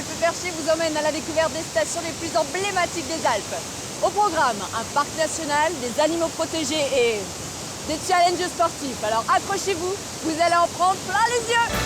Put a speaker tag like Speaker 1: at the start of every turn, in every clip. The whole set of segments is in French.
Speaker 1: Alpes Perchées vous emmène à la découverte des stations les plus emblématiques des Alpes. Au programme, un parc national, des animaux protégés et des challenges sportifs. Alors accrochez-vous, vous allez en prendre plein les yeux.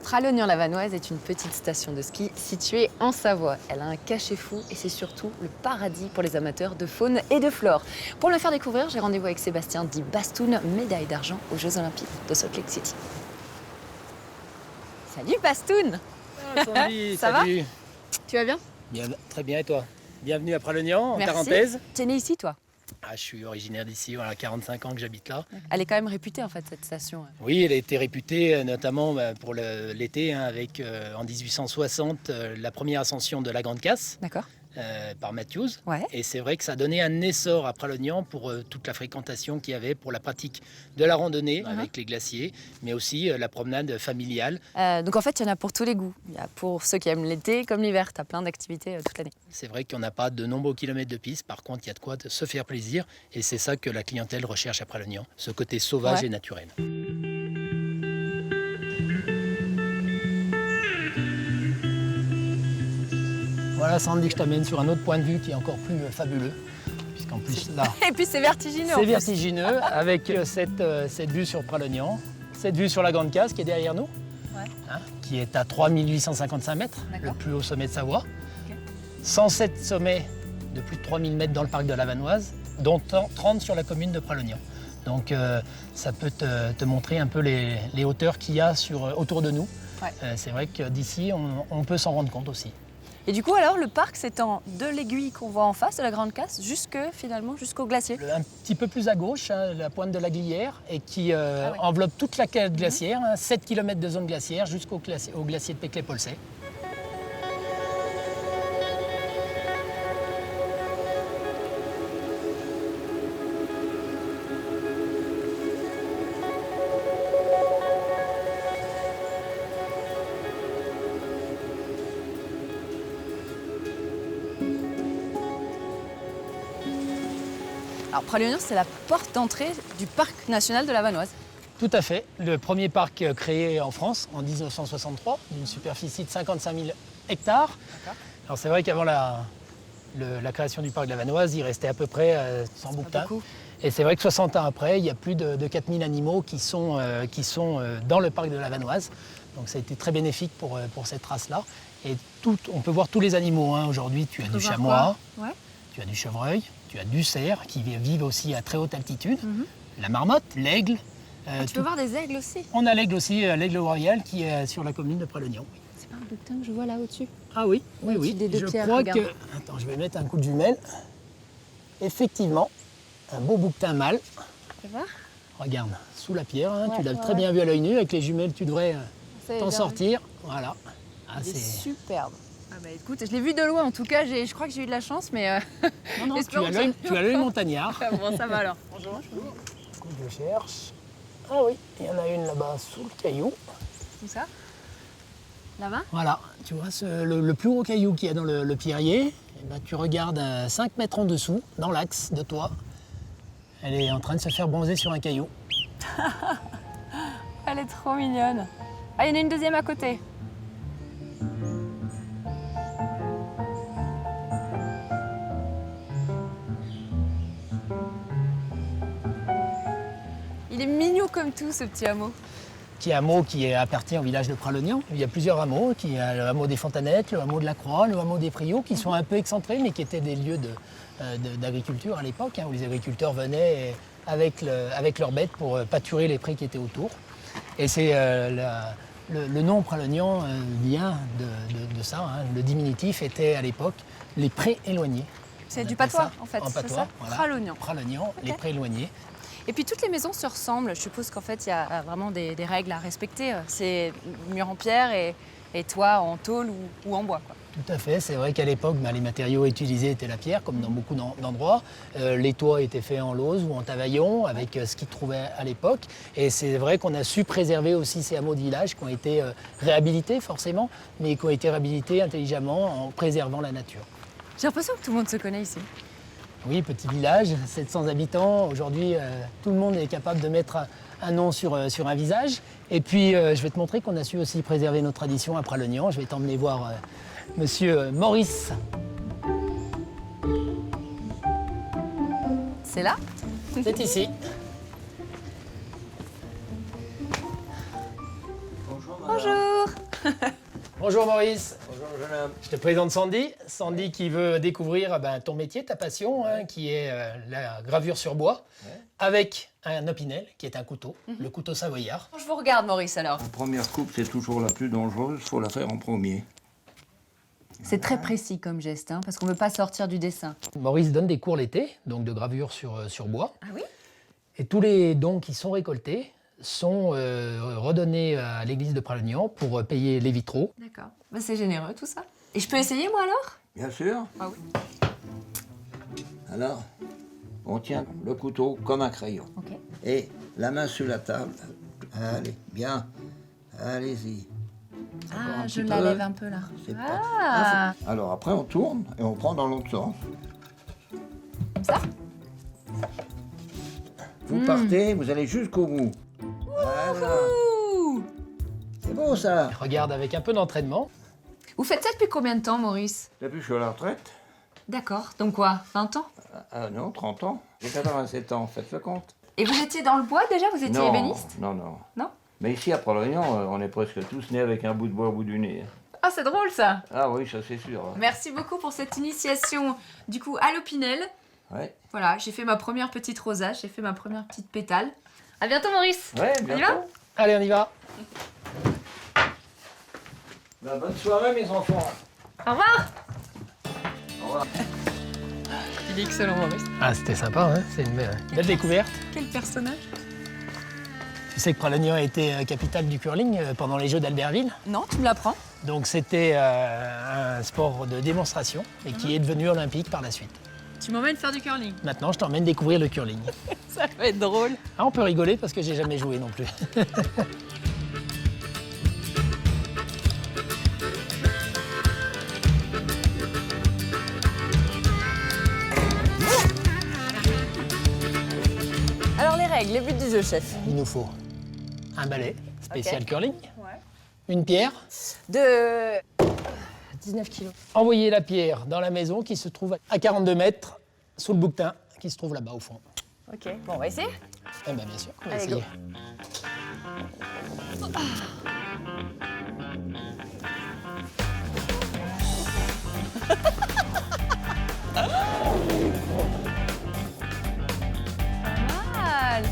Speaker 1: Pralognan-la-Vanoise est une petite station de ski située en Savoie. Elle a un cachet fou et c'est surtout le paradis pour les amateurs de faune et de flore. Pour me la faire découvrir, j'ai rendez-vous avec Sébastien dit Bastoun, médaille d'argent aux Jeux Olympiques de Salt Lake City. Salut Bastoun.
Speaker 2: Sandy,
Speaker 1: Ça
Speaker 2: salut.
Speaker 1: va? Tu vas bien?
Speaker 2: Bien, très bien, et toi? Bienvenue à Pralognan, en
Speaker 1: Merci.
Speaker 2: Tarentaise.
Speaker 1: Tu es né ici, toi?
Speaker 2: Je suis originaire d'ici, voilà, 45 ans que j'habite là.
Speaker 1: Elle est quand même réputée, en fait, cette station.
Speaker 2: Oui, elle a été réputée notamment pour l'été, avec en 1860 la première ascension de la Grande Casse
Speaker 1: D'accord.
Speaker 2: par Matthews.
Speaker 1: Ouais.
Speaker 2: Et c'est vrai que ça a donné un essor à Pralognan pour toute la fréquentation qu'il y avait pour la pratique de la randonnée avec les glaciers, mais aussi la promenade familiale.
Speaker 1: Donc en fait, il y en a pour tous les goûts. Il y a pour ceux qui aiment l'été comme l'hiver. Tu as plein d'activités toute l'année.
Speaker 2: C'est vrai qu'on n'a pas de nombreux kilomètres de piste, par contre il y a de quoi se faire plaisir et c'est ça que la clientèle recherche à Pralognan, ce côté sauvage et naturel. Voilà Sandy, je t'amène sur un autre point de vue qui est encore plus fabuleux, puisqu'en plus là
Speaker 1: Et puis c'est vertigineux.
Speaker 2: c'est vertigineux avec cette vue sur Pralognan, cette vue sur la Grande Casse qui est derrière nous, qui est à 3855 mètres, le plus haut sommet de Savoie. 107 sommets de plus de 3000 mètres dans le parc de la Vanoise, dont 30 sur la commune de Pralognan. Donc ça peut te montrer un peu les hauteurs qu'il y a autour de nous. C'est vrai que d'ici, on peut s'en rendre compte aussi.
Speaker 1: Et du coup, alors, le parc s'étend de l'aiguille qu'on voit en face de la Grande Casse jusqu'au glacier.
Speaker 2: Un petit peu plus à gauche, la pointe de la Glière, et qui enveloppe toute la calotte glaciaire, 7 km de zone glaciaire jusqu'au glacier de Peclet-Polsey.
Speaker 1: Alors, Pralognan, c'est la porte d'entrée du parc national de la Vanoise.
Speaker 2: Tout à fait. Le premier parc créé en France en 1963, d'une superficie de 55 000 hectares. Alors c'est vrai qu'avant la création du parc de la Vanoise, il restait à peu près 100 bouquetins. Et c'est vrai que 60 ans après, il y a plus de 4000 animaux qui sont dans le parc de la Vanoise. Donc ça a été très bénéfique pour cette race-là. Et on peut voir tous les animaux. Aujourd'hui, tu as du chamois, tu as du chevreuil, tu as du cerf qui vivent aussi à très haute altitude, la marmotte, l'aigle.
Speaker 1: Tu peux voir des aigles aussi?
Speaker 2: On a l'aigle aussi, l'aigle royal qui est sur la commune de Pralognan.
Speaker 1: C'est pas un bouquetin que je vois là au-dessus?
Speaker 2: Ah oui, oui,
Speaker 1: Au-dessus des deux
Speaker 2: je
Speaker 1: pierres,
Speaker 2: crois
Speaker 1: regarde.
Speaker 2: que... Attends, je vais mettre un coup de jumelle. Effectivement, un beau bouquetin mâle.
Speaker 1: Tu vas voir?
Speaker 2: Regarde, sous la pierre, tu l'as
Speaker 1: ouais,
Speaker 2: très bien vu à l'œil nu. Avec les jumelles, tu devrais
Speaker 1: Ça y est,
Speaker 2: t'en
Speaker 1: bien
Speaker 2: sortir. Voilà.
Speaker 1: Il est superbe. Ah bah écoute, je l'ai vu de loin en tout cas, je crois que j'ai eu de la chance, mais...
Speaker 2: Non,
Speaker 1: espérons
Speaker 2: tu as l'œil montagnard.
Speaker 1: Ah bon, ça va alors. Bonjour.
Speaker 2: Je cherche. Ah oui, il y en a une là-bas sous le caillou.
Speaker 1: Où ça? Là-bas?
Speaker 2: Voilà, tu vois le plus gros caillou qu'il y a dans le pierrier, eh ben, tu regardes 5 mètres en dessous, dans l'axe de toi. Elle est en train de se faire bronzer sur un caillou.
Speaker 1: Elle est trop mignonne. Ah, il y en a une deuxième à côté. Il est mignon comme tout, ce petit hameau.
Speaker 2: Petit hameau qui appartient au village de Pralognan. Il y a plusieurs hameaux, il y a le hameau des Fontanettes, le hameau de la Croix, le hameau des Priots, qui sont un peu excentrés, mais qui étaient des lieux d'agriculture à l'époque, où les agriculteurs venaient avec leurs bêtes pour pâturer les prés qui étaient autour. Et c'est le nom Pralognan vient de ça. Le diminutif était à l'époque les prés éloignés.
Speaker 1: C'est du patois, en fait,
Speaker 2: En
Speaker 1: c'est
Speaker 2: patois,
Speaker 1: ça?
Speaker 2: voilà.
Speaker 1: Pralognan.
Speaker 2: Pralognan, les prés éloignés.
Speaker 1: Et puis toutes les maisons se ressemblent. Je suppose qu'en fait, il y a vraiment des règles à respecter. C'est mur en pierre et toit en tôle ou en bois, quoi.
Speaker 2: Tout à fait, c'est vrai qu'à l'époque, les matériaux utilisés étaient la pierre, comme dans beaucoup d'endroits. Les toits étaient faits en lauze ou en tavaillon, avec ce qu'ils trouvaient à l'époque. Et c'est vrai qu'on a su préserver aussi ces hameaux de village qui ont été réhabilités forcément, mais qui ont été réhabilités intelligemment en préservant la nature.
Speaker 1: J'ai l'impression que tout le monde se connaît ici.
Speaker 2: Oui, petit village, 700 habitants. Aujourd'hui, tout le monde est capable de mettre un nom sur un visage. Et puis, je vais te montrer qu'on a su aussi préserver nos traditions à Pralognan. Je vais t'emmener voir Monsieur Maurice.
Speaker 1: C'est là?
Speaker 2: C'est ici.
Speaker 1: Bonjour.
Speaker 2: Bonjour Maurice.
Speaker 3: Bonjour jeune homme.
Speaker 2: Je te présente Sandy. Sandy qui veut découvrir ton métier, ta passion, qui est la gravure sur bois, avec un opinel, qui est un couteau, le couteau savoyard.
Speaker 1: Je vous regarde, Maurice, alors.
Speaker 3: La première coupe, c'est toujours la plus dangereuse, il faut la faire en premier.
Speaker 1: C'est très précis comme geste, hein, parce qu'on ne veut pas sortir du dessin.
Speaker 2: Maurice donne des cours l'été, donc de gravure sur bois.
Speaker 1: Ah oui?
Speaker 2: Et tous les dons qui sont récoltés sont redonnés à l'église de Pralognan pour payer les vitraux.
Speaker 1: D'accord. Bah, c'est généreux, tout ça. Et je peux essayer, moi, alors?
Speaker 3: Bien sûr.
Speaker 1: Ah oui.
Speaker 3: Alors, on tient le couteau comme un crayon.
Speaker 1: Ok.
Speaker 3: Et la main sur la table. Allez, bien. Allez-y.
Speaker 1: Ah,
Speaker 3: un
Speaker 1: je
Speaker 3: petit
Speaker 1: la
Speaker 3: peu.
Speaker 1: lève un peu, là.
Speaker 3: C'est
Speaker 1: Ah.
Speaker 3: Alors après, on tourne et on prend dans l'autre sens.
Speaker 1: Comme ça?
Speaker 3: Vous partez, vous allez jusqu'au bout. Voilà.
Speaker 1: Ouh.
Speaker 3: C'est beau ça.
Speaker 2: Regarde avec un peu d'entraînement.
Speaker 1: Vous faites ça depuis combien de temps, Maurice?
Speaker 3: Depuis que je suis à la retraite.
Speaker 1: D'accord. Donc quoi, 20 ans?
Speaker 3: Ah non, 30 ans. J'ai 87 ans, faites le compte.
Speaker 1: Et vous étiez dans le bois, déjà? Vous étiez
Speaker 3: Non,
Speaker 1: ébéniste?
Speaker 3: non, non.
Speaker 1: Non?
Speaker 3: Mais ici, à Pralognan, on est presque tous nés avec un bout de bois au bout du nez.
Speaker 1: Ah, c'est drôle, ça.
Speaker 3: Ah oui, ça c'est sûr.
Speaker 1: Merci beaucoup pour cette initiation, du coup, à l'Opinel.
Speaker 3: Ouais.
Speaker 1: Voilà, j'ai fait ma première petite rosace, j'ai fait ma première petite pétale. À bientôt, Maurice.
Speaker 3: Ouais,
Speaker 1: On y
Speaker 3: bientôt.
Speaker 1: va?
Speaker 2: Allez, on y va.
Speaker 3: Bonne soirée, mes enfants.
Speaker 1: Au revoir.
Speaker 3: Au revoir.
Speaker 1: Il est excellent, Maurice.
Speaker 2: Ah, c'était sympa, hein, c'est une belle découverte.
Speaker 1: Quel personnage?
Speaker 2: Tu sais que Pralognan a été capitale du curling pendant les Jeux d'Albertville.
Speaker 1: Non, tu me l'apprends.
Speaker 2: Donc c'était un sport de démonstration et qui est devenu olympique par la suite.
Speaker 1: Tu m'emmènes faire du curling.
Speaker 2: Maintenant, je t'emmène découvrir le curling.
Speaker 1: Ça va être drôle.
Speaker 2: Ah, on peut rigoler parce que j'ai jamais joué non plus.
Speaker 1: Alors, les règles, les buts du jeu, chef.
Speaker 2: Il nous faut un balai spécial
Speaker 1: Ok.
Speaker 2: curling,
Speaker 1: Ouais.
Speaker 2: une pierre.
Speaker 1: De 19 kilos.
Speaker 2: Envoyer la pierre dans la maison qui se trouve à 42 mètres sous le bouquetin qui se trouve là-bas au fond.
Speaker 1: Ok, bon, on va essayer.
Speaker 2: Eh bien, bien sûr, on va
Speaker 1: Allez,
Speaker 2: essayer.
Speaker 1: go. Mal.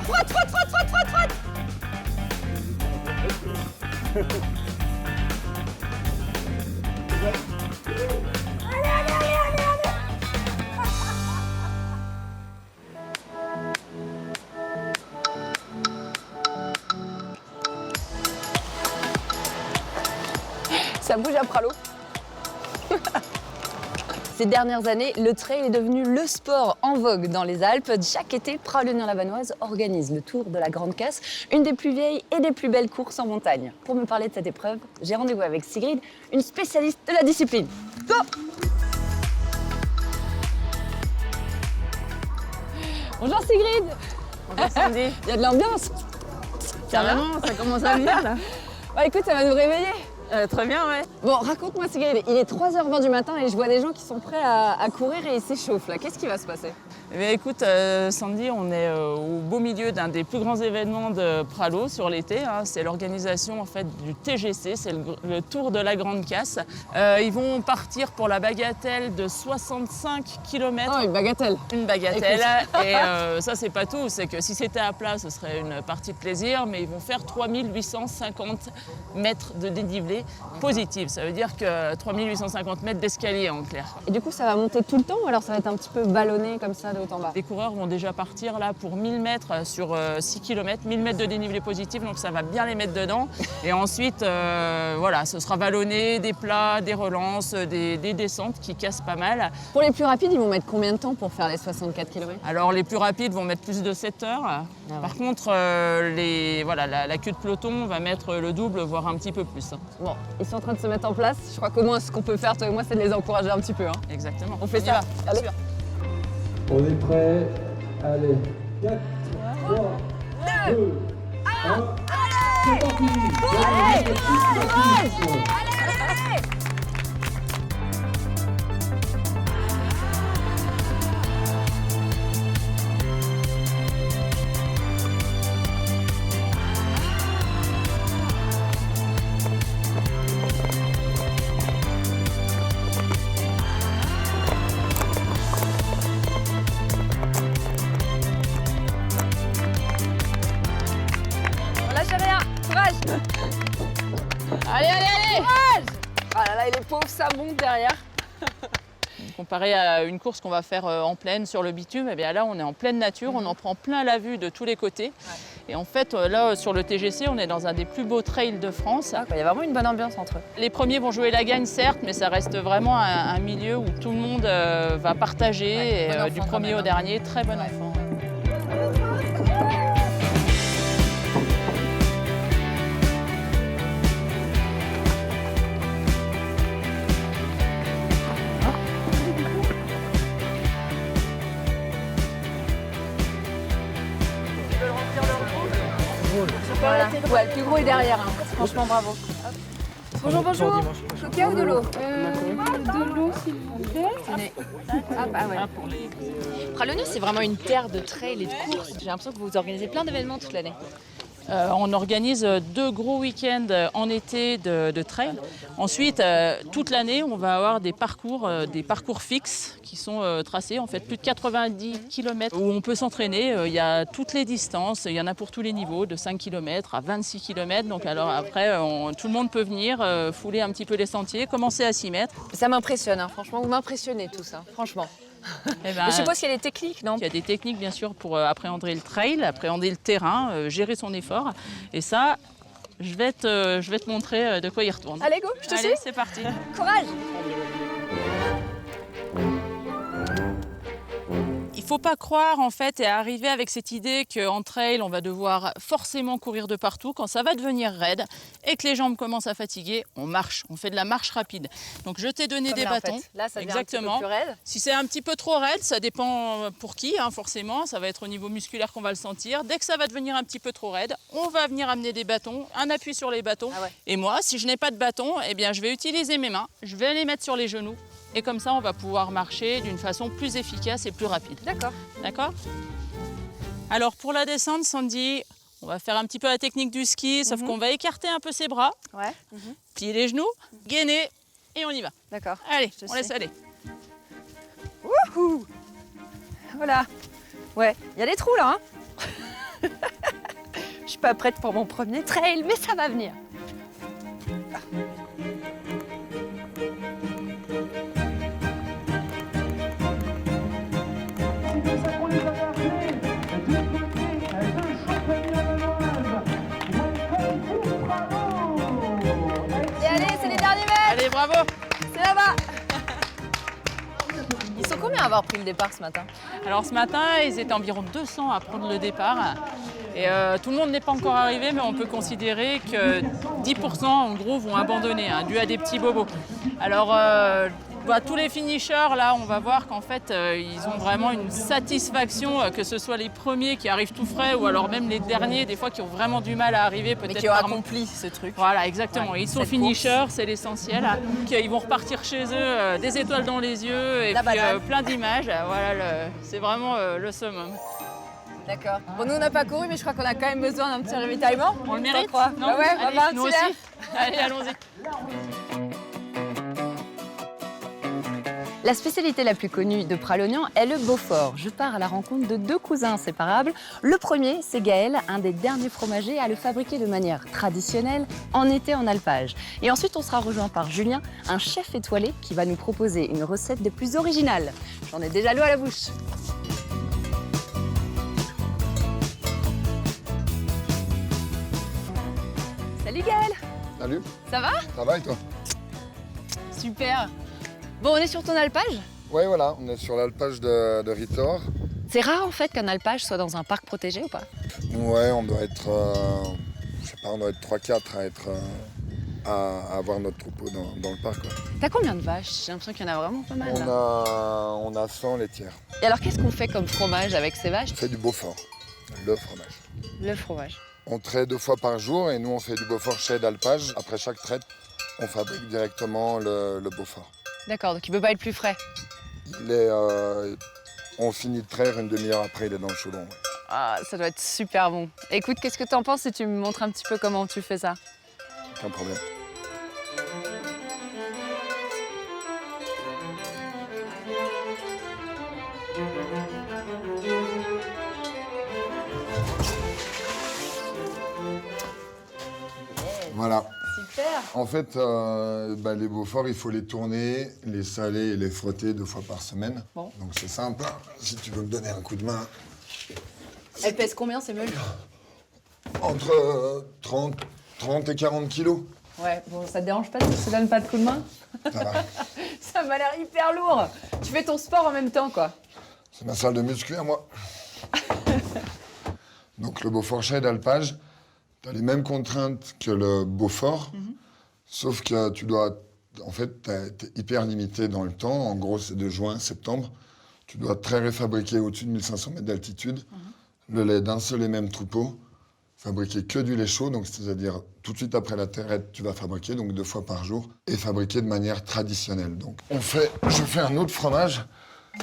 Speaker 1: Frotte, frotte, frotte, frotte, frotte, frotte. Ça bouge à Pralo. Ces dernières années, le trail est devenu le sport en vogue dans les Alpes. Chaque été, Pralognan-la-Vanoise organise le Tour de la Grande Casse, une des plus vieilles et des plus belles courses en montagne. Pour me parler de cette épreuve, j'ai rendez-vous avec Sigrid, une spécialiste de la discipline. Go! Bonjour Sigrid.
Speaker 4: Bonjour Sandy.
Speaker 1: Il y a de l'ambiance.
Speaker 4: Carrément, ça commence à venir là.
Speaker 1: Bah écoute, ça va nous réveiller.
Speaker 4: Très bien, ouais.
Speaker 1: Bon, raconte-moi Sigrid, il est 3h20 du matin et je vois des gens qui sont prêts à courir et ils s'échauffent là. Qu'est-ce qui va se passer?
Speaker 4: Eh bien, écoute, Sandy, on est au beau milieu d'un des plus grands événements de Pralo sur l'été. Hein. C'est l'organisation en fait du TGC, c'est le Tour de la Grande Casse. Ils vont partir pour la bagatelle de 65 km.
Speaker 1: Oh, une bagatelle.
Speaker 4: Une bagatelle. Et ça, c'est pas tout. C'est que si c'était à plat, ce serait une partie de plaisir. Mais ils vont faire 3850 mètres de dénivelé vallée positive. Ça veut dire que 3850 mètres d'escalier en clair.
Speaker 1: Et du coup, ça va monter tout le temps ou alors ça va être un petit peu ballonné comme ça de haut en bas?
Speaker 4: Les coureurs vont déjà partir là pour 1000 mètres sur 6 km, 1000 mètres de dénivelé positif, donc ça va bien les mettre dedans. Et ensuite, voilà, ce sera vallonné, des plats, des relances, des descentes qui cassent pas mal.
Speaker 1: Pour les plus rapides, ils vont mettre combien de temps pour faire les 64 km?
Speaker 4: Alors les plus rapides vont mettre plus de 7 heures.
Speaker 1: ouais.
Speaker 4: Par contre, voilà, la queue de peloton va mettre le double, voire un petit peu plus.
Speaker 1: Bon, ils sont en train de se mettre en place. Je crois qu'au moins, ce qu'on peut faire, toi et moi, c'est de les encourager un petit peu. Hein.
Speaker 4: Exactement.
Speaker 1: On fait
Speaker 4: y
Speaker 1: ça.
Speaker 4: va,
Speaker 1: Allez.
Speaker 4: bien sûr.
Speaker 5: On est prêt. Allez. 4, 3, 2, 1. C'est parti.
Speaker 1: Lâchez rien. Courage. Allez, allez, allez. Courage. Ah là là, et les pauvres, ça monte derrière.
Speaker 4: Comparé à une course qu'on va faire en plaine sur le bitume, eh bien là on est en pleine nature, on en prend plein la vue de tous les côtés. Et en fait là sur le TGC, on est dans un des plus beaux trails de France.
Speaker 1: Il y a vraiment une bonne ambiance entre eux.
Speaker 4: Les premiers vont jouer la gagne certes, mais ça reste vraiment un milieu où tout le monde va partager,
Speaker 1: bon
Speaker 4: et, du
Speaker 1: enfant,
Speaker 4: premier
Speaker 1: quand
Speaker 4: au
Speaker 1: même, hein.
Speaker 4: dernier, très bon enfant.
Speaker 1: Voilà. Ouais, le plus gros est derrière. Hein. Franchement, bravo. Bonjour, bonjour. Coca ou de l'eau?
Speaker 6: De l'eau, s'il vous plaît.
Speaker 1: Ah bah ouais. Pralogno, c'est vraiment une terre de trail et de courses. J'ai l'impression que vous organisez plein d'événements toute l'année.
Speaker 4: On organise 2 gros week-ends en été de trail. Ensuite, toute l'année, on va avoir des parcours fixes qui sont tracés, en fait plus de 90 km où on peut s'entraîner. Il y a toutes les distances, il y en a pour tous les niveaux, de 5 km à 26 km. Donc alors après, tout le monde peut venir fouler un petit peu les sentiers, commencer à s'y mettre.
Speaker 1: Ça m'impressionne, hein. Franchement, vous m'impressionnez tous, hein. Franchement.
Speaker 4: Eh ben,
Speaker 1: Je suppose qu'il y a des techniques, non?
Speaker 4: il y a des techniques bien sûr pour appréhender le trail, appréhender le terrain, gérer son effort. Et ça, je vais te montrer de quoi il retourne.
Speaker 1: Allez, go, je te suis.
Speaker 4: Allez, c'est parti.
Speaker 1: Courage.
Speaker 4: Il ne faut pas croire en fait et arriver avec cette idée qu'en trail, on va devoir forcément courir de partout. Quand ça va devenir raide et que les jambes commencent à fatiguer, on marche, on fait de la marche rapide. Donc je t'ai donné
Speaker 1: Comme
Speaker 4: des
Speaker 1: là,
Speaker 4: bâtons.
Speaker 1: en fait. Là, ça devient
Speaker 4: exactement.
Speaker 1: un petit peu plus raide.
Speaker 4: Si c'est un petit peu trop raide, ça dépend pour qui, hein, forcément. Ça va être au niveau musculaire qu'on va le sentir. Dès que ça va devenir un petit peu trop raide, on va venir amener des bâtons, un appui sur les bâtons.
Speaker 1: Ah ouais.
Speaker 4: Et moi, si je n'ai pas de bâton, eh bien, je vais utiliser mes mains, je vais les mettre sur les genoux. Et comme ça, on va pouvoir marcher d'une façon plus efficace et plus rapide.
Speaker 1: D'accord.
Speaker 4: D'accord? Alors pour la descente, Sandy, on va faire un petit peu la technique du ski, sauf qu'on va écarter un peu ses bras,
Speaker 1: Ouais.
Speaker 4: plier les genoux, gainer et on y va.
Speaker 1: D'accord.
Speaker 4: Allez,
Speaker 1: Je
Speaker 4: on laisse
Speaker 1: sais.
Speaker 4: aller.
Speaker 1: Wouhou. Voilà. Ouais, il y a des trous là. Hein. Je suis pas prête pour mon premier trail, mais ça va venir. Et allez, c'est les derniers mètres.
Speaker 4: Allez, bravo!
Speaker 1: C'est là-bas. Ils sont combien à avoir pris le départ ce matin?
Speaker 4: Alors ce matin, ils étaient environ 200 à prendre le départ. Et tout le monde n'est pas encore arrivé, mais on peut considérer que 10% en gros vont abandonner, hein, dû à des petits bobos. Alors tous les finishers, là, on va voir qu'en fait, ils ont vraiment une satisfaction, que ce soit les premiers qui arrivent tout frais ou alors même les derniers, des fois, qui ont vraiment du mal à arriver.
Speaker 1: Mais
Speaker 4: peut-être
Speaker 1: qui ont
Speaker 4: par-
Speaker 1: accompli ce truc.
Speaker 4: Voilà, exactement.
Speaker 1: Ouais,
Speaker 4: Ils sont
Speaker 1: cette
Speaker 4: finishers, c'est l'essentiel. Ils vont repartir chez eux, des étoiles dans les yeux et
Speaker 1: La
Speaker 4: puis,
Speaker 1: banane.
Speaker 4: plein d'images. Voilà, c'est vraiment le summum.
Speaker 1: D'accord. Bon, nous on n'a pas couru, mais je crois qu'on a quand même besoin d'un petit ravitaillement.
Speaker 4: On le
Speaker 1: T'en
Speaker 4: mérite?
Speaker 1: crois?
Speaker 4: Non?
Speaker 1: Bah ouais, on va
Speaker 4: Allez,
Speaker 1: faire un
Speaker 4: nous
Speaker 1: petit
Speaker 4: aussi.
Speaker 1: verre.
Speaker 4: Allez, allons-y.
Speaker 1: La spécialité la plus connue de Pralognan est le Beaufort. Je pars à la rencontre de 2 cousins inséparables. Le premier, c'est Gaël, un des derniers fromagers à le fabriquer de manière traditionnelle en été en alpage. Et ensuite, on sera rejoint par Julien, un chef étoilé qui va nous proposer une recette des plus originales. J'en ai déjà l'eau à la bouche. Salut Gaël!
Speaker 7: Salut,
Speaker 1: Ça va?
Speaker 7: ça va et toi?
Speaker 1: Super! Bon, on est sur ton alpage?
Speaker 7: Ouais, voilà, on est sur l'alpage de Ritor.
Speaker 1: C'est rare en fait qu'un alpage soit dans un parc protégé ou pas?
Speaker 7: Ouais, on doit être, je sais pas, on doit être 3-4 à être, à avoir notre troupeau dans le parc. Ouais.
Speaker 1: T'as combien de vaches? J'ai l'impression qu'il y en a vraiment pas mal là.
Speaker 7: On a 100 laitières.
Speaker 1: Et alors qu'est-ce qu'on fait comme fromage avec ces vaches?
Speaker 7: On fait du Beaufort, le fromage.
Speaker 1: Le fromage.
Speaker 7: On traite 2 fois par jour et nous on fait du Beaufort chez d'alpage. Après chaque traite, on fabrique directement le Beaufort.
Speaker 1: D'accord, donc il peut pas être plus frais.
Speaker 7: Il est, on finit de traire une demi-heure après, il est dans le chaudron. Ouais.
Speaker 1: Ah, ça doit être super bon. Écoute, qu'est-ce que t'en penses si tu me montres un petit peu comment tu fais ça?
Speaker 7: Aucun problème. Voilà.
Speaker 1: Super.
Speaker 7: En fait, les Beauforts, il faut les tourner, les saler et les frotter 2 fois par semaine.
Speaker 1: Bon.
Speaker 7: Donc c'est simple. Si tu veux me donner un coup de main,
Speaker 1: Elles pèsent combien ces meules?
Speaker 7: entre 30 et 40 kilos.
Speaker 1: Ouais, bon, ça te dérange pas si je te donne pas de coup de main?
Speaker 7: Ça va.
Speaker 1: Ça m'a l'air hyper lourd. Tu fais ton sport en même temps, quoi.
Speaker 7: C'est ma salle de muscu à moi. Donc le Beaufort chai d'alpage, tu as les mêmes contraintes que le Beaufort, sauf que tu dois... En fait, tu es hyper limité dans le temps. En gros, c'est de juin à septembre. Tu dois traire et fabriquer au-dessus de 1500 mètres d'altitude le lait d'un seul et même troupeau, fabriquer que du lait chaud, donc c'est-à-dire tout de suite après la traite, tu vas fabriquer, donc 2 fois par jour, et fabriquer de manière traditionnelle. Donc je fais un autre fromage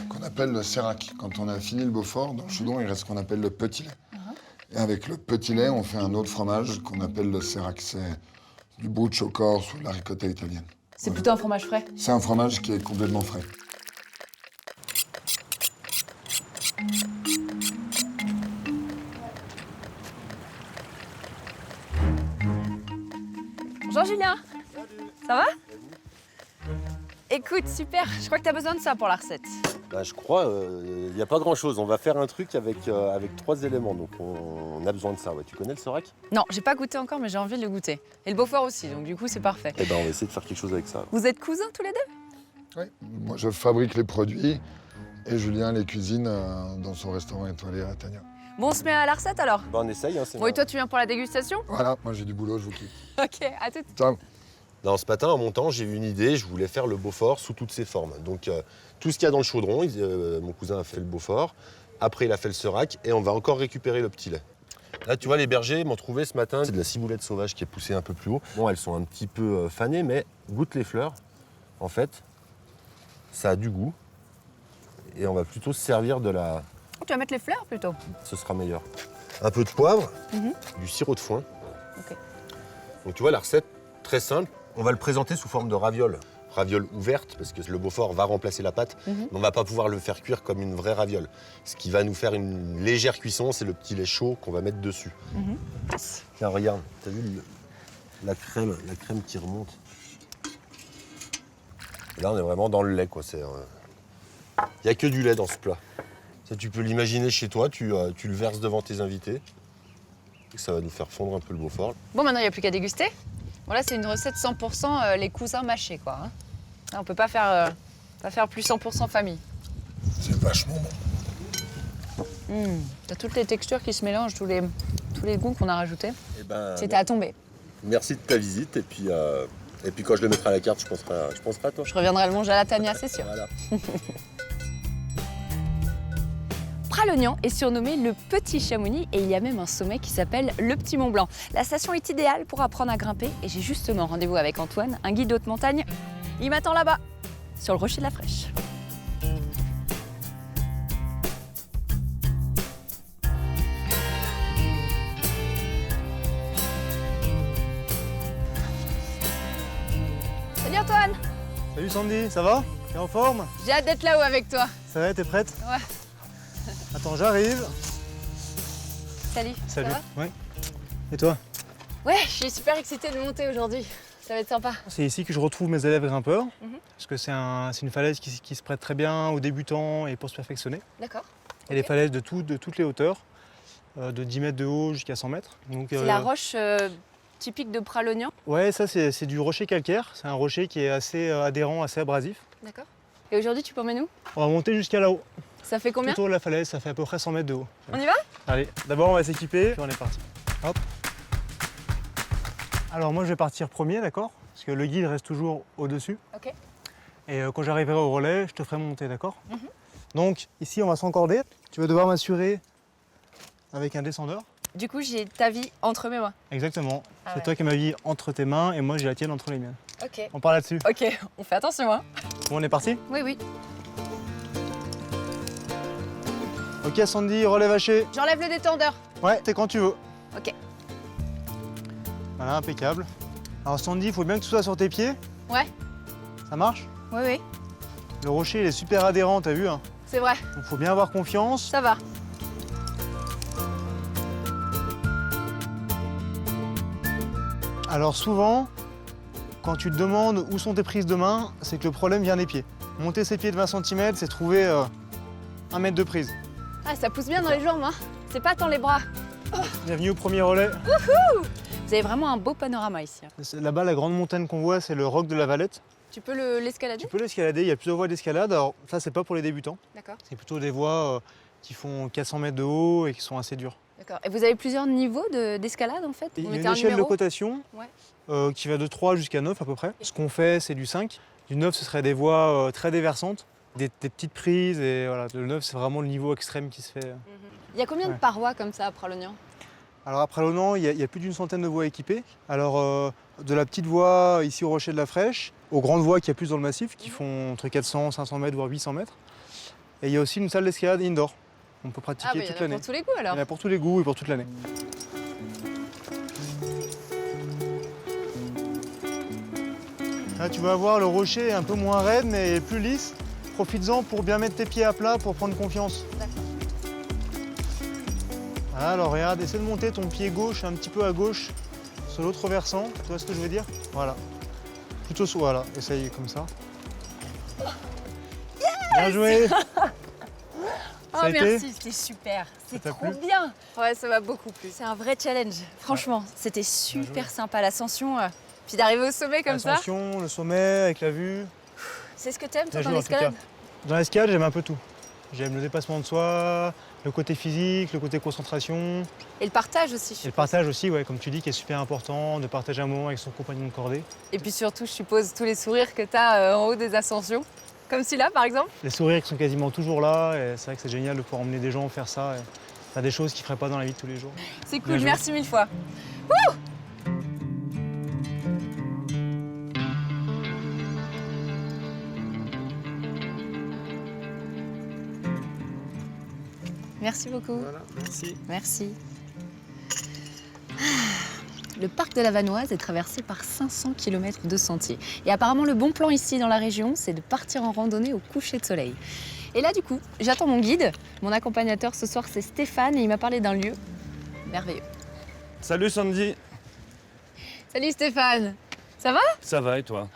Speaker 7: qu'on appelle le sérac. Quand on a fini le Beaufort, dans le chaudron, il reste ce qu'on appelle le petit lait. Et avec le petit lait, on fait un autre fromage qu'on appelle le sérac. C'est du buccio corse ou de la ricotta italienne.
Speaker 1: C'est plutôt un fromage frais.
Speaker 7: C'est un fromage qui est complètement frais.
Speaker 1: Bonjour Julien. Ça va? Écoute, super. Je crois que t'as besoin de ça pour la recette.
Speaker 8: Bah, je crois, il n'y a pas grand-chose. On va faire un truc avec 3 éléments, donc on a besoin de ça. Ouais. Tu connais le sérac?
Speaker 1: Non, j'ai pas goûté encore, mais j'ai envie de le goûter. Et le Beaufort aussi, donc du coup, c'est parfait.
Speaker 8: Eh ben, on va essayer de faire quelque chose avec ça.
Speaker 1: Vous êtes cousins tous les deux?
Speaker 7: Oui. Moi, je fabrique les produits et Julien les cuisine dans son restaurant étoilé à Tania.
Speaker 1: Bon, on se met à la recette alors?
Speaker 8: Bah, on essaye. Hein,
Speaker 1: Bon, et toi, tu viens pour la dégustation?
Speaker 7: Voilà, moi j'ai du boulot, je vous quitte.
Speaker 1: Ok, à tout.
Speaker 7: Ciao.
Speaker 8: Non, ce matin, en montant, j'ai eu une idée. Je voulais faire le Beaufort sous toutes ses formes. Donc, tout ce qu'il y a dans le chaudron, mon cousin a fait le Beaufort. Après, il a fait le sérac et on va encore récupérer le petit lait. Là, tu vois, les bergers m'ont trouvé ce matin. C'est de la ciboulette sauvage qui est poussée un peu plus haut. Bon, elles sont un petit peu fanées, mais goûte les fleurs. En fait, ça a du goût. Et on va plutôt se servir de la...
Speaker 1: Tu vas mettre les fleurs plutôt?
Speaker 8: Ce sera meilleur. Un peu de poivre, du sirop de foin.
Speaker 1: Ok.
Speaker 8: Donc, tu vois, la recette, très simple. On va le présenter sous forme de ravioles. Ravioles ouvertes, parce que le Beaufort va remplacer la pâte. Mais on ne va pas pouvoir le faire cuire comme une vraie raviole. Ce qui va nous faire une légère cuisson, c'est le petit lait chaud qu'on va mettre dessus. Tiens, regarde, t'as vu la crème qui remonte. Et là, on est vraiment dans le lait, quoi. Il n'y a que du lait dans ce plat. Ça, tu peux l'imaginer chez toi, tu le verses devant tes invités. Et ça va nous faire fondre un peu le Beaufort.
Speaker 1: Bon, maintenant, il n'y a plus qu'à déguster. Bon, là, c'est une recette 100% les cousins mâchés, quoi. Hein. Là, on peut pas faire plus 100% famille.
Speaker 7: C'est vachement bon.
Speaker 1: T'as toutes les textures qui se mélangent, tous les goûts qu'on a rajoutés.
Speaker 8: Eh ben,
Speaker 1: C'était à tomber.
Speaker 8: merci de ta visite et puis quand je le mettrai à la carte, je penserai à toi.
Speaker 1: Je reviendrai le manger à la Tania, c'est sûr.
Speaker 8: Voilà.
Speaker 1: Pralognan est surnommé le Petit Chamonix et il y a même un sommet qui s'appelle le Petit Mont Blanc. La station est idéale pour apprendre à grimper et j'ai justement rendez-vous avec Antoine, un guide haute montagne. Il m'attend là-bas, sur le rocher de la Fraîche. Salut Antoine!
Speaker 9: Salut Sandy, ça va? T'es en forme?
Speaker 1: J'ai hâte d'être là-haut avec toi.
Speaker 9: Ça va, t'es prête?
Speaker 1: Ouais.
Speaker 9: Attends, j'arrive.
Speaker 1: Salut.
Speaker 9: Salut.
Speaker 1: Ça va?
Speaker 9: Ouais. Et toi?
Speaker 1: Ouais, je suis super excitée de monter aujourd'hui. Ça va être sympa.
Speaker 9: C'est ici que je retrouve mes élèves grimpeurs,
Speaker 1: Mhm.
Speaker 9: parce que c'est une falaise qui se prête très bien aux débutants et pour se perfectionner.
Speaker 1: D'accord.
Speaker 9: Il y a des falaises de toutes les hauteurs, de 10 mètres de haut jusqu'à 100 mètres. Donc,
Speaker 1: C'est la roche typique de Pralognan.
Speaker 9: Ouais, ça c'est du rocher calcaire. C'est un rocher qui est assez adhérent, assez abrasif.
Speaker 1: D'accord. Et aujourd'hui, tu m'emmènes où?
Speaker 9: On va monter jusqu'à là-haut.
Speaker 1: Ça fait combien?
Speaker 9: Tout au haut de la falaise, ça fait à peu près 100 mètres de haut.
Speaker 1: On y va?
Speaker 9: Allez, d'abord on va s'équiper, puis on est parti. Hop. Alors moi je vais partir premier, d'accord? Parce que le guide reste toujours au-dessus.
Speaker 1: Ok.
Speaker 9: Et quand j'arriverai au relais, je te ferai monter, d'accord?
Speaker 1: Mhm.
Speaker 9: Donc ici on va s'encorder. Tu vas devoir m'assurer avec un descendeur.
Speaker 1: Du coup, j'ai ta vie entre mes mains.
Speaker 9: Exactement.
Speaker 1: Ah
Speaker 9: C'est
Speaker 1: ouais.
Speaker 9: toi qui as ma vie entre tes mains et moi j'ai la tienne entre les miennes.
Speaker 1: Ok.
Speaker 9: On part là-dessus.
Speaker 1: Ok, on fait attention, hein.
Speaker 9: Bon, on est parti?
Speaker 1: Oui, oui.
Speaker 9: Ok Sandy, relève haché.
Speaker 1: J'enlève le détendeur.
Speaker 9: Ouais, t'es quand tu veux.
Speaker 1: Ok.
Speaker 9: Voilà, impeccable. Alors Sandy, il faut bien que tu sois sur tes pieds.
Speaker 1: Ouais.
Speaker 9: Ça marche?
Speaker 1: Oui, oui.
Speaker 9: Le rocher, il est super adhérent, t'as vu, hein?
Speaker 1: C'est vrai.
Speaker 9: Donc faut bien avoir confiance.
Speaker 1: Ça va.
Speaker 9: Alors souvent, quand tu te demandes où sont tes prises de main, c'est que le problème vient des pieds. Monter ses pieds de 20 cm, c'est trouver 1 mètre de prise.
Speaker 1: Ah, ça pousse bien dans les jambes, hein. C'est pas tant les bras.
Speaker 9: Bienvenue au premier relais.
Speaker 1: Vous avez vraiment un beau panorama ici, hein.
Speaker 9: Là-bas, la grande montagne qu'on voit, c'est le roc de la Valette.
Speaker 1: Tu peux l'escalader?
Speaker 9: Tu peux l'escalader, il y a plusieurs voies d'escalade. Alors ça, c'est pas pour les débutants.
Speaker 1: D'accord.
Speaker 9: C'est plutôt des voies qui font 400 mètres de haut et qui sont assez dures.
Speaker 1: D'accord. Et vous avez plusieurs niveaux d'escalade en fait?
Speaker 9: Il y
Speaker 1: Vous
Speaker 9: a
Speaker 1: mettez
Speaker 9: une
Speaker 1: un
Speaker 9: échelle de
Speaker 1: numéro?
Speaker 9: cotation
Speaker 1: Ouais.
Speaker 9: qui va de 3 jusqu'à 9 à peu près. Ce qu'on fait, c'est du 5. Du 9, ce serait des voies très déversantes, des petites prises. Et voilà, le 9, c'est vraiment le niveau extrême qui se fait.
Speaker 1: Il y a combien de
Speaker 9: Ouais.
Speaker 1: parois comme ça à Pralognan?
Speaker 9: Alors après Lonan, il y a plus d'une centaine de voies équipées. Alors de la petite voie ici au Rocher de la Fraîche, aux grandes voies qu'il y a plus dans le massif, qui font entre 400, 500 mètres, voire 800 mètres. Et il y a aussi une salle d'escalade indoor. On peut pratiquer
Speaker 1: Ah, bah, il y
Speaker 9: toute
Speaker 1: en a
Speaker 9: l'année.
Speaker 1: pour tous les goûts
Speaker 9: Il
Speaker 1: alors.
Speaker 9: y en a pour tous les goûts et pour toute l'année. Là, tu vas voir, le rocher est un peu moins raide, mais plus lisse. Profites-en pour bien mettre tes pieds à plat pour prendre confiance.
Speaker 1: D'accord.
Speaker 9: Voilà, alors regarde, essaie de monter ton pied gauche un petit peu à gauche sur l'autre versant. Tu vois ce que je veux dire? Voilà. Plutôt sur, voilà, essaye comme ça. Bien joué.
Speaker 1: Oh
Speaker 9: Ça a été?
Speaker 1: merci, c'était super. C'est
Speaker 9: t'a
Speaker 1: trop
Speaker 9: plu?
Speaker 1: bien. Ouais, ça m'a beaucoup plu. C'est un vrai challenge. Franchement, c'était super sympa l'ascension. Puis d'arriver au sommet comme ça.
Speaker 9: L'ascension, le sommet avec la vue.
Speaker 1: C'est ce que t'aimes toi
Speaker 9: Bien
Speaker 1: dans
Speaker 9: joué, en tout
Speaker 1: l'escalade?
Speaker 9: cas. Dans l'escalade, j'aime un peu tout. J'aime le dépassement de soi, le côté physique, le côté concentration.
Speaker 1: Et le partage aussi.
Speaker 9: Et le partage aussi, ouais, comme tu dis, qui est super important, de partager un moment avec son compagnon de cordée.
Speaker 1: Et puis surtout, je suppose, tous les sourires que t'as en haut des ascensions. Comme celui-là, par exemple.
Speaker 9: Les sourires qui sont quasiment toujours là, et c'est vrai que c'est génial de pouvoir emmener des gens faire ça, et faire des choses qu'ils ne feraient pas dans la vie de tous les jours.
Speaker 1: C'est
Speaker 9: Bien
Speaker 1: cool,
Speaker 9: joué.
Speaker 1: merci mille fois. Merci beaucoup.
Speaker 9: Voilà, merci.
Speaker 1: Merci. Le parc de la Vanoise est traversé par 500 km de sentiers. Et apparemment, le bon plan ici dans la région, c'est de partir en randonnée au coucher de soleil. Et là, du coup, j'attends mon guide. Mon accompagnateur ce soir, c'est Stéphane, et il m'a parlé d'un lieu merveilleux.
Speaker 10: Salut Sandy,
Speaker 1: Salut Stéphane. Ça va?
Speaker 10: ça va et toi?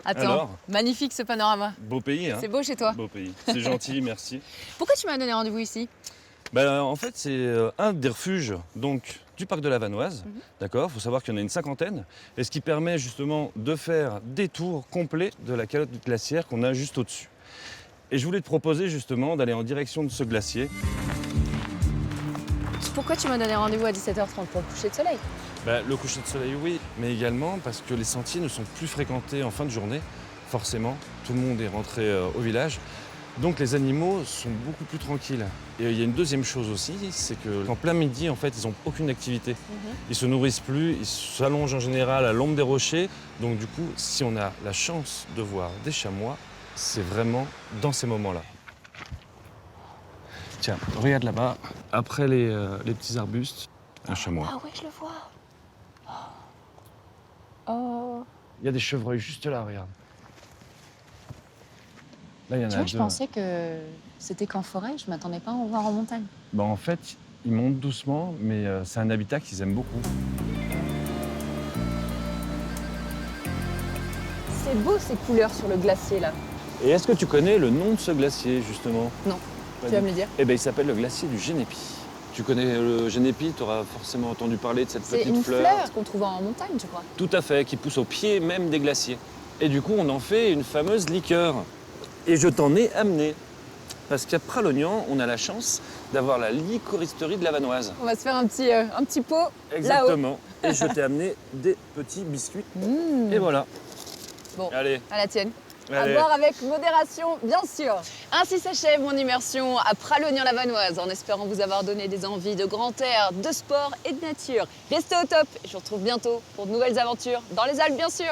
Speaker 1: Attends,
Speaker 10: Alors
Speaker 1: magnifique ce panorama.
Speaker 10: Beau pays, hein?
Speaker 1: C'est beau chez toi.
Speaker 10: Beau pays, c'est gentil, merci.
Speaker 1: Pourquoi tu m'as donné rendez-vous ici?
Speaker 10: Ben, en fait, c'est un des refuges donc, du parc de la Vanoise. D'accord? Il faut savoir qu'il y en a une cinquantaine. Et ce qui permet justement de faire des tours complets de la calotte glaciaire qu'on a juste au-dessus. Et je voulais te proposer justement d'aller en direction de ce glacier.
Speaker 1: Pourquoi tu m'as donné rendez-vous à 17h30 pour le coucher de soleil?
Speaker 10: Ben, le coucher de soleil, oui, mais également parce que les sentiers ne sont plus fréquentés en fin de journée. Forcément, tout le monde est rentré au village. Donc les animaux sont beaucoup plus tranquilles. Et il y a une deuxième chose aussi, c'est qu'en plein midi, en fait, ils n'ont aucune activité. Ils se nourrissent plus, ils s'allongent en général à l'ombre des rochers. Donc du coup, si on a la chance de voir des chamois, c'est vraiment dans ces moments-là. Tiens, regarde là-bas, après les petits arbustes, un chamois.
Speaker 1: Ah ouais, je le vois. Oh.
Speaker 10: Il y a des chevreuils juste là, regarde. Là, il y en
Speaker 1: Tu
Speaker 10: a
Speaker 1: vois,
Speaker 10: deux.
Speaker 1: je pensais que c'était qu'en forêt, je m'attendais pas à en voir en montagne.
Speaker 10: Bah, en fait, ils montent doucement, mais c'est un habitat qu'ils aiment beaucoup.
Speaker 1: C'est beau ces couleurs sur le glacier là.
Speaker 10: Et est-ce que tu connais le nom de ce glacier, justement?
Speaker 1: Non.
Speaker 10: Pas
Speaker 1: Tu vas
Speaker 10: du-
Speaker 1: me le dire.
Speaker 10: Eh ben, il s'appelle le glacier du Génépi. Tu connais le Génépi, tu auras forcément entendu parler de cette
Speaker 1: C'est
Speaker 10: petite
Speaker 1: une
Speaker 10: fleur.
Speaker 1: fleur qu'on trouve en montagne, je crois.
Speaker 10: Tout à fait, qui pousse au pied même des glaciers. Et du coup, on en fait une fameuse liqueur. Et je t'en ai amené. Parce qu'à Pralognan, on a la chance d'avoir la licoristerie de la Vanoise.
Speaker 1: On va se faire un petit pot là-haut.
Speaker 10: Exactement. Et je t'ai amené des petits biscuits.
Speaker 1: Mmh.
Speaker 10: Et voilà.
Speaker 1: Bon,
Speaker 10: Allez.
Speaker 1: à la tienne.
Speaker 10: Allez.
Speaker 1: À boire avec modération, bien sûr. Ainsi s'achève mon immersion à Pralognan-la-Vanoise, en espérant vous avoir donné des envies de grand air, de sport et de nature. Restez au top et je vous retrouve bientôt pour de nouvelles aventures dans les Alpes, bien sûr.